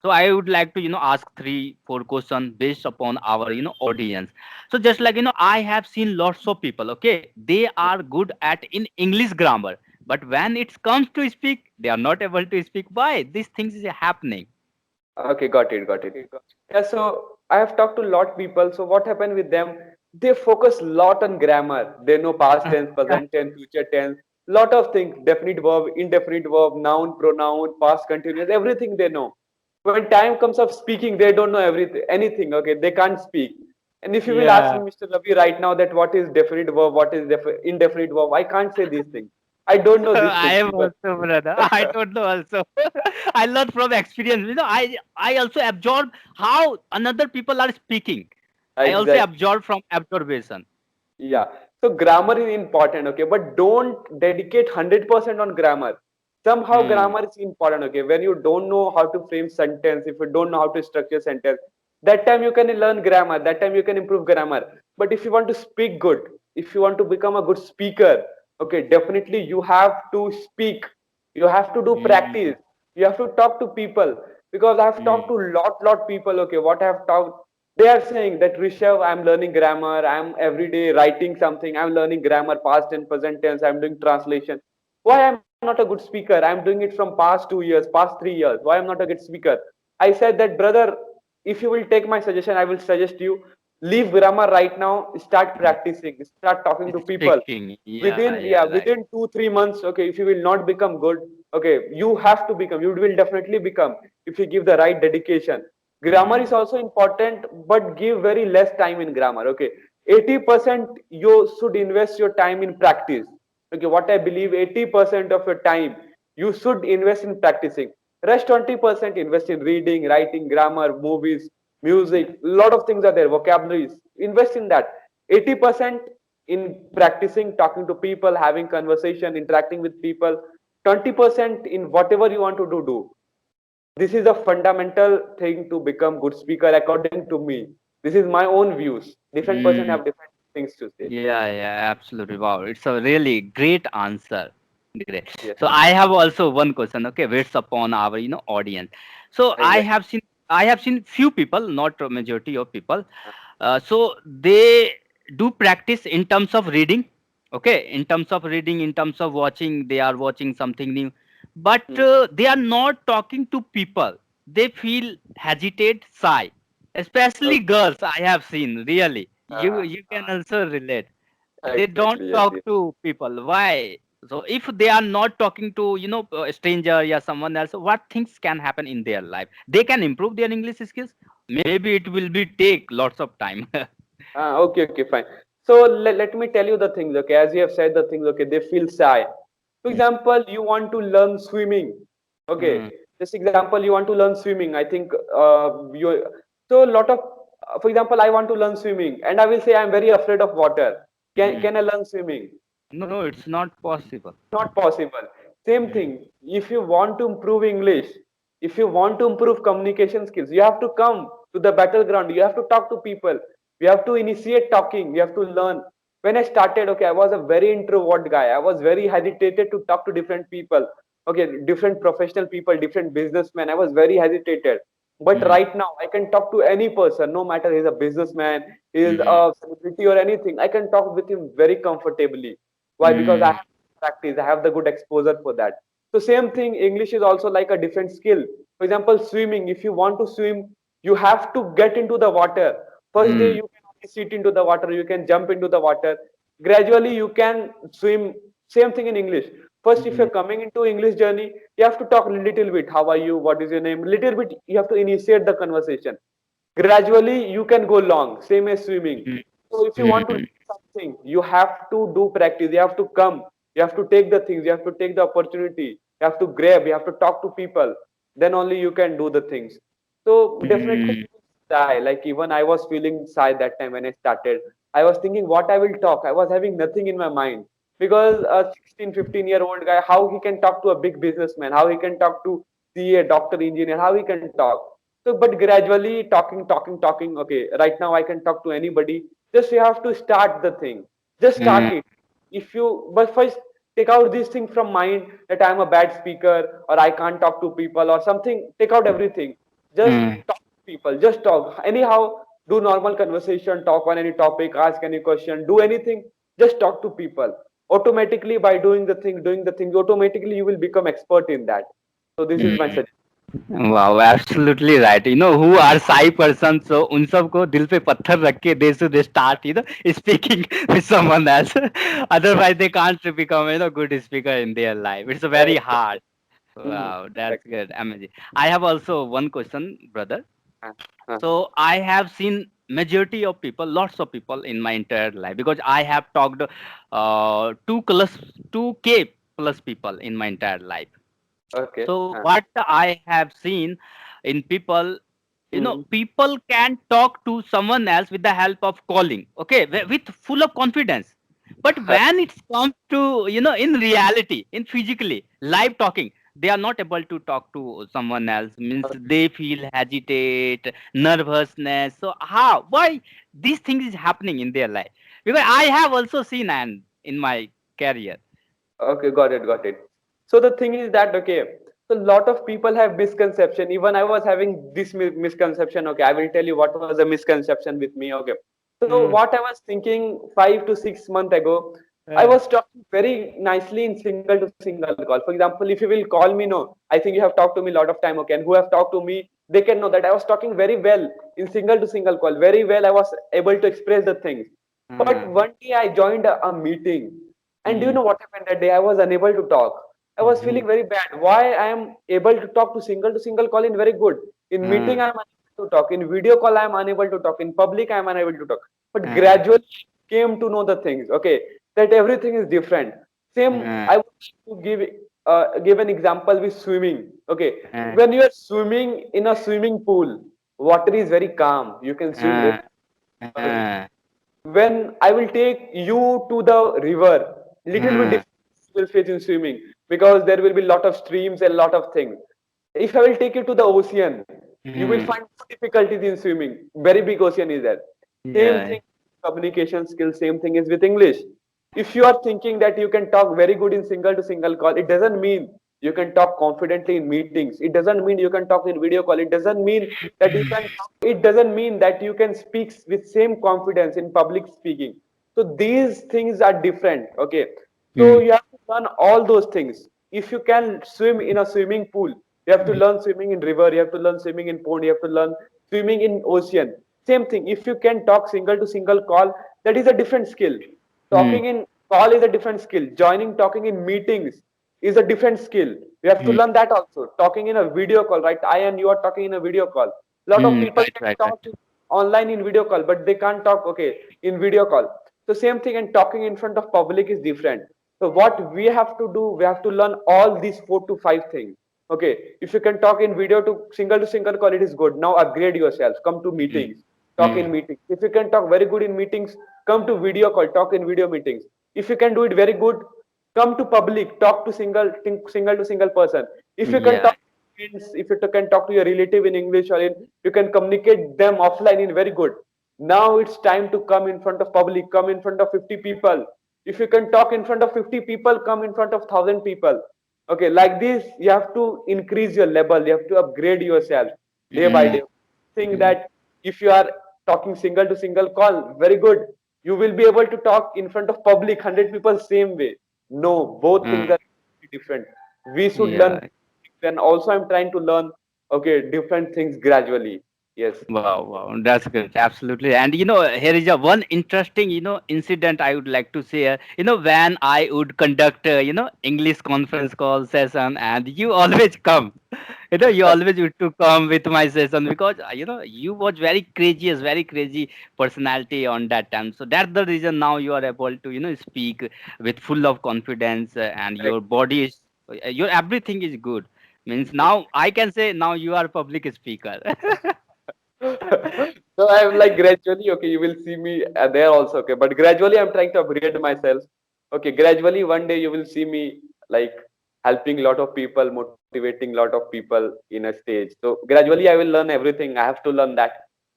So I would like to, ask three, four questions based upon our, audience. So just like, I have seen lots of people, okay, they are good at in English grammar, but when it comes to speak, they are not able to speak. Why? These things is happening. Okay, got it, got it. Yeah, so I have talked to a lot of people. So what happened with them? They focus a lot on grammar. They know past tense, present tense, future tense, lot of things, definite verb, indefinite verb, noun, pronoun, past continuous, everything they know. When time comes of speaking, they don't know everything, anything. Okay, they can't speak. And if you will ask Yeah. me, Mr. Ravi, right now that what is definite verb, what is indefinite verb, I can't say these things. I don't know these I things am because also, brother. I don't know also. I learned from experience. I also absorb how another people are speaking. I also exactly. absorb from observation. Yeah. So grammar is important, okay, but don't dedicate 100% on grammar. Somehow Hmm. grammar is important, okay. When you don't know how to frame sentence, if you don't know how to structure sentence, that time you can learn grammar. That time you can improve grammar. But if you want to speak good, if you want to become a good speaker, okay, definitely you have to speak. You have to do Hmm. practice. You have to talk to people because I have talked Hmm. to lot people. Okay, what I have talked, they are saying that Rishabh, I'm learning grammar. I'm every day writing something. I'm learning grammar, past and present tense. I'm doing translation. Why I'm not a good speaker? I'm doing it from past 2 years, past 3 years. Why I'm not a good speaker? I said that, brother, if you will take my suggestion, I will suggest you leave grammar right now. Start practicing. Start talking to people Speaking. Yeah, within, yeah, yeah, right. within 2 3 months. Okay, if you will not become good, okay, you have to become, you will definitely become if you give the right dedication. Grammar is Hmm. also important, but give very less time in grammar. Okay, 80% you should invest your time in practice. Okay, what I believe, 80% of your time you should invest in practicing. Rest 20% invest in reading, writing, grammar, movies, music. Lot of things are there, vocabularies. Invest in that. 80% in practicing, talking to people, having conversation, interacting with people. 20% in whatever you want to do. This is a fundamental thing to become good speaker according to me. This is my own views. Different person Hmm. have different things to say. Yeah, yeah, absolutely. Wow, it's a really great answer. Great. Yes. So I have also one question. Okay, based upon our audience. So Exactly. I have seen few people, not a majority of people. So they do practice in terms of reading. Okay, in terms of reading, in terms of watching, they are watching something new, but Hmm. they are not talking to people. They feel hesitate, shy, especially Okay. girls. I have seen really. You can Uh, also relate. They don't exactly. Yes. talk Yes. to people. Why? So if they are not talking to a stranger, yeah, someone else, what things can happen in their life? They can improve their English skills. Maybe it will be take lots of time. Okay. Okay. Fine. So let me tell you the things. Okay. As you have said the things. Okay. They feel shy. For example, you want to learn swimming. Okay. Hmm. This example, you want to learn swimming. I think you. So a lot of, for example, I want to learn swimming, and I will say I'm very afraid of water. Hmm. Can I learn swimming? No, it's not possible. Not possible. Same Hmm. thing. If you want to improve English, if you want to improve communication skills, you have to come to the battleground. You have to talk to people. You have to initiate talking. You have to learn. When I started, okay, I was a very introvert guy. I was very hesitated to talk to different people. Okay, different professional people, different businessmen. I was very hesitated. But Hmm. right now, I can talk to any person, no matter he's a businessman, he is Hmm. a celebrity or anything. I can talk with him very comfortably. Why? Because I Hmm. have practice, I have the good exposure for that. So same thing, English is also like a different skill. For example, swimming. If you want to swim, you have to get into the water. First day Hmm. you can only sit into the water, you can jump into the water. Gradually you can swim. Same thing in English. First, if Hmm. you're coming into English journey, you have to talk a little bit. How are you? What is your name? Little bit. You have to initiate the conversation. Gradually you can go long. Same as swimming. Hmm. So if you want to Hmm. learn something, you have to do practice. You have to come. You have to take the things. You have to take the opportunity. You have to grab. You have to talk to people. Then only you can do the things. So definitely Hmm. you will shy. Like even I was feeling shy that time when I started. I was thinking what I will talk. I was having nothing in my mind because a 16, 15-year-old guy, how he can talk to a big businessman, how he can talk to CA, doctor, engineer, how he can talk. So, but gradually talking. Okay, right now I can talk to anybody. Just you have to start the thing. Just Hmm. start it. If you, but first take out this thing from mind that I'm a bad speaker or I can't talk to people or something. Take out everything. Just Mm. talk to people. Just talk. Anyhow, do normal conversation. Talk on any topic. Ask any question. Do anything. Just talk to people. Automatically, by doing the thing, automatically you will become expert in that. So this is my Mm. suggestion. Wow, absolutely right. Who are shy persons, so उन सबको दिल पे पत्थर रख के they should start, speaking with someone else. Otherwise, they can't become, good speaker in their life. It's very Correct. hard. Hmm. Wow, that's Correct. good. Amazing. I have also one question, brother. Uh, uh, So I have seen majority of people, lots of people in my entire life because I have talked 2K plus people in my entire life. okay. So what I have seen in people, Hmm. people can talk to someone else with the help of calling, okay, with full of confidence. But when it comes to, in reality, in physically, live talking, they are not able to talk to someone else. Means they feel hesitate, nervousness. So how, why these things is happening in their life? Because I have also seen and in my career. Okay, got it, got it. So the thing is that okay, so a lot of people have misconception. Even I was having this misconception. Okay, I will tell you what was a misconception with me. Okay, so Mm. what I was thinking 5 to 6 months ago, I Uh, was talking very nicely in single to single call. For example, if you will call me, no, I think you have talked to me a lot of time. Okay, and who have talked to me, they can know that I was talking very well in single to single call. Very well, I was able to express the things. But uh, one day I joined a meeting, and do you mm, know what happened that day? I was unable to talk. I was mhm, feeling very bad. Why I am able to talk to single call in very good. In uh, meeting I am unable to talk. In video call I am unable to talk. In public I am unable to talk. But uh, gradually came to know the things. Okay, that everything is different. Same. uh, I would like to give an example with swimming. Okay, uh, when you are swimming in a swimming pool, water is very calm. You can swim very. uh, Okay, uh, when I will take you to the river, little bit uh, different you will face in swimming because there will be lot of streams and lot of things. If I will take you to the ocean, you will mm, find difficulties in swimming. Very big ocean is there. Same yeah. thing, communication skills. Same thing is with English. If you are thinking that you can talk very good in single to single call, it doesn't mean you can talk confidently in meetings. It doesn't mean you can talk in video call. It doesn't mean that you can it doesn't mean that you can speak with same confidence in public speaking. So these things are different. Okay, so Mm, you have to learn all those things. If you can swim in a swimming pool, you have to mm, learn swimming in river, you have to learn swimming in pond, you have to learn swimming in ocean. Same thing, if you can talk single to single call, that is a different skill. mm, Talking in call is a different skill. Joining talking in meetings is a different skill. You have to mm, learn that also. Talking in a video call, right? I and you are talking in a video call. A lot of people right, can right, right. talk online in video call, but they can't talk okay in video call. So same thing, and talking in front of public is different. So what we have to do, we have to learn all these 4 to 5 things. Okay, if you can talk in video to single call, it is good. Now upgrade yourself. Come to Mm, meetings. Talk in mm, meetings. If you can talk very good in meetings, come to video call. Talk in video meetings. If you can do it very good, come to public. Talk to single to single person. If you can yeah. talk friends, if you can talk to your relative in English or in you can communicate them offline in very good. Now it's time to come in front of public, come in front of 50 people. If you can talk in front of 50 people, come in front of 1,000 people. Okay, like this, you have to increase your level, you have to upgrade yourself day by Mm, day. Think mm, that if you are talking single to single call, very good. You will be able to talk in front of public, 100 people, same way. No, both things mm, are different. We should learn, yeah. and also I'm trying to learn, okay, different things gradually. Yes. Wow, wow, that's good, absolutely. And here is a one interesting, incident I would like to share. When I would conduct, English conference call session, and you always come. You always used to come with my session because you was very crazy personality on that time. So that's the reason now you are able to speak with full of confidence, and your body is, your everything is good. Means now I can say now you are public speaker. So I'm like gradually, okay, you will see me there also, okay. But gradually, I'm trying to upgrade myself. Okay, gradually, one day you will see me like helping a lot of people, motivating a lot of people in a stage. So gradually, I will learn everything. I have to learn that.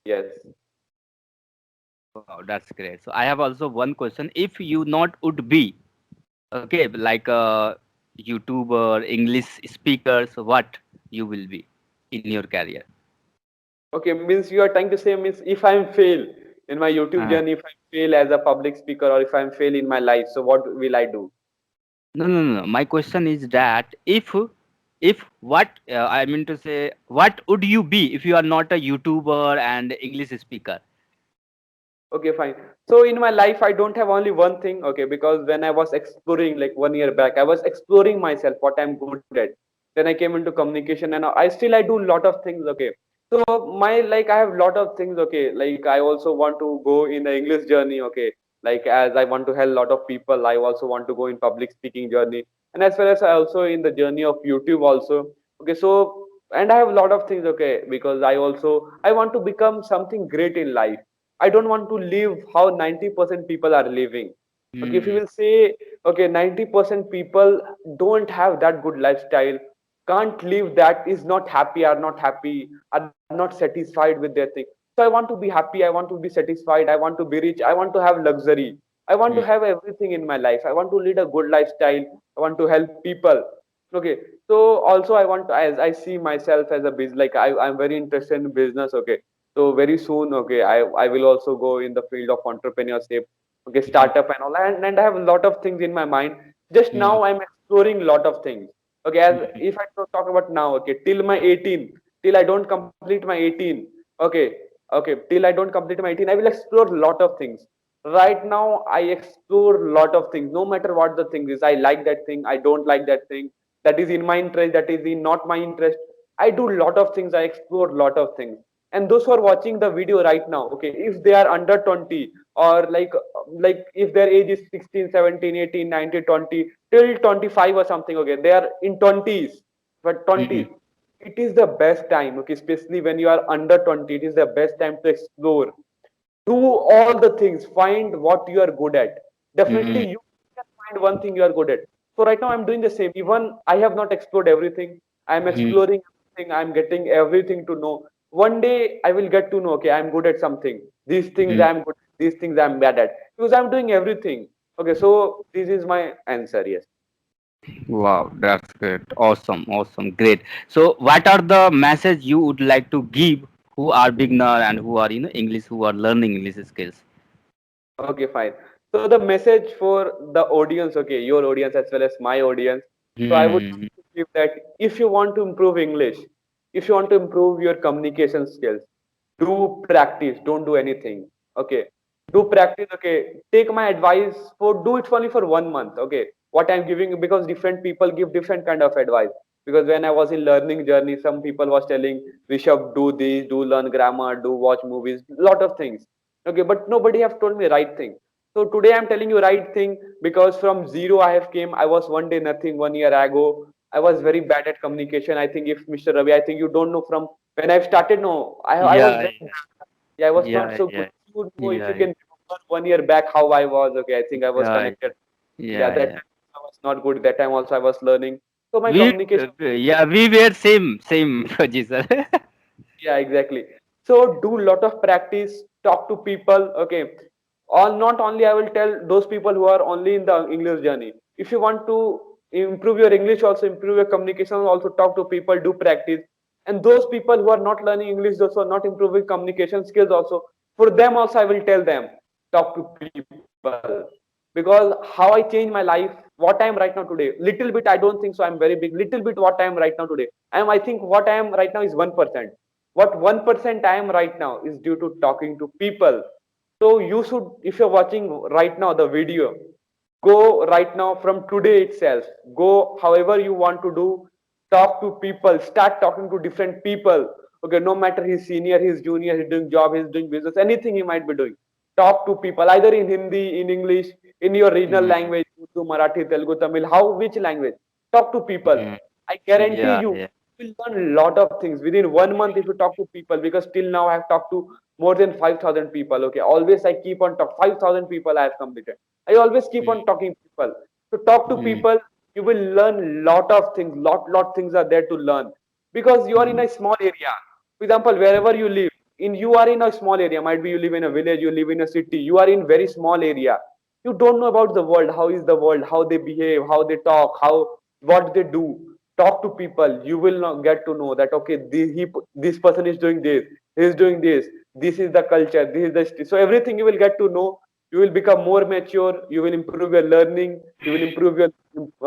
Yes. Wow, that's great. So I have also one question. If you not would be okay, like a YouTuber, English speaker, so what you will be in your career? Okay, means you are trying to say means if I'm fail in my YouTube Uh, journey, if I fail as a public speaker, or if I'm fail in my life, so what will I do? no, no, no. My question is that if what I mean to say, what would you be if you are not a YouTuber and English speaker? Okay, fine. So in my life, I don't have only one thing. Okay, because when I was exploring like 1 year back, I was exploring myself, what I'm good at. Then I came into communication, and I do a lot of things. Okay, so my like I have lot of things. Okay, like I also want to go in the English journey. Okay, like as I want to help a lot of people, I also want to go in public speaking journey, and as well as I also in the journey of YouTube also. Okay, so and I have a lot of things. Okay, because I want to become something great in life. I don't want to live how 90% people are living. Okay, if you Hmm. will say, okay, 90% people don't have that good lifestyle, can't live that, is not happy, are not satisfied with their thing. So I want to be happy, I want to be satisfied, I want to be rich, I want to have luxury, I want to Hmm. have everything in my life, I want to lead a good lifestyle, I want to help people. Okay, so also I want to, as I see myself as a business, like I'm very interested in business. Okay, so very soon, okay, I will also go in the field of entrepreneurship, okay, Hmm. startup and all, and I have a lot of things in my mind. Just Hmm. now I'm exploring a lot of things. Okay, as Hmm. if I talk about now, okay, till my 18, till I don't complete my 18, okay, okay, till I don't complete my 18, I will explore a lot of things. Right now, I explore a lot of things. No matter what the thing is, I like that thing, I don't like that thing. That is in my interest, that is in not my interest. I do a lot of things. I explore a lot of things. And those who are watching the video right now, okay, if they are under 20, or like if their age is 16, 17, 18, 19, 20 till 25 or something, okay, they are in 20s, but Hmm. 20, it is the best time, okay, especially when you are under 20, it is the best time to explore. Do all the things, find what you are good at. Definitely Hmm. you can find one thing you are good at. So right now I'm doing the same. Even I have not explored everything, I'm Hmm. exploring everything, I'm getting everything to know. One day I will get to know, okay, I'm good at something, these things Hmm. I'm good at, these things I'm bad at, because I'm doing everything. Okay, so this is my answer. Yes. Wow, that's great. Awesome, awesome, great. So, what are the message you would like to give who are beginner and who are English, who are learning English skills? Okay, fine. So the message for the audience, okay, your audience as well as my audience. So I would Hmm. like to give that if you want to improve English, if you want to improve your communication skills, do practice, don't do anything. Okay. Do practice, okay. Take my advice for do it only for 1 month. Okay. What I'm giving, because different people give different kind of advice. Because when I was in learning journey, some people was telling Rishabh, do this, do learn grammar, do watch movies, lot of things. Okay, but nobody have told me right thing. So today I'm telling you right thing, because from zero I have came. I was one day nothing 1 year ago. I was very bad at communication. I think if Mr. Ravi, I think you don't know from when I've started. No, I was Yeah, very bad. Yeah, I was not yeah, so good. yeah, You would know if you yeah, can remember 1 year back how I was. Okay, I think I was yeah, connected. Yeah, yeah, that yeah. time I was not good. That time also I was learning. So my We, communication. yeah, we were same, Fauzi sir. Yeah, exactly. So do lot of practice, talk to people. Okay, all not only I will tell those people who are only in the English journey. If you want to improve your English, also improve your communication, also talk to people, do practice. And those people who are not learning English, those who are not improving communication skills, also for them also I will tell them, talk to people. Because how I change my life, what I am right now today, little bit, I don't think so I'm very big, little bit what I am right now today, I think what I am right now is 1%. What 1% I am right now is due to talking to people. So you should, if you're watching right now the video, go right now from today itself. Go however you want to do. Talk to people. Start talking to different people. Okay, no matter he's senior, he's junior, he's doing job, he's doing business, anything he might be doing. Talk to people either in Hindi, in English, in your regional Mm, language, Urdu, Marathi, Telugu, Tamil. How which language? Talk to people. mm, I guarantee yeah, you yeah. will learn a lot of things within 1 month if you talk to people, because till now I have talked to more than 5,000 people. Okay, always I keep on talk 5,000 people I have completed. I always keep Mm, on talking to people. So talk to mm, people. You will learn lot of things. Lot things are there to learn, because you are in mm, a small area. For example, wherever you live, you are in a small area. Might be you live in a village, you live in a city. You are in very small area. You don't know about the world. How is the world? How they behave? How they talk? How what they do? Talk to people. You will not get to know that okay, this person is doing this. He is doing this. This is the culture. This is the so everything you will get to know. You will become more mature. You will improve your learning. You will improve your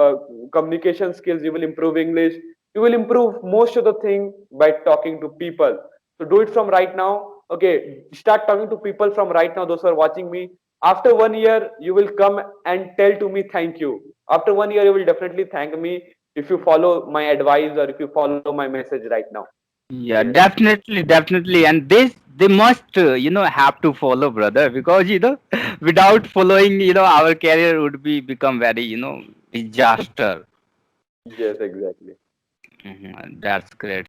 uh, communication skills. You will improve English. You will improve most of the thing by talking to people. So do it from right now. Okay, start talking to people from right now. Those who are watching me, after 1 year you will come and tell to me thank you. After 1 year you will definitely thank me if you follow my advice or if you follow my message right now. Yeah, definitely, definitely, and they must have to follow, brother, because without following, our career would be become very disaster. Yes, exactly. That's great.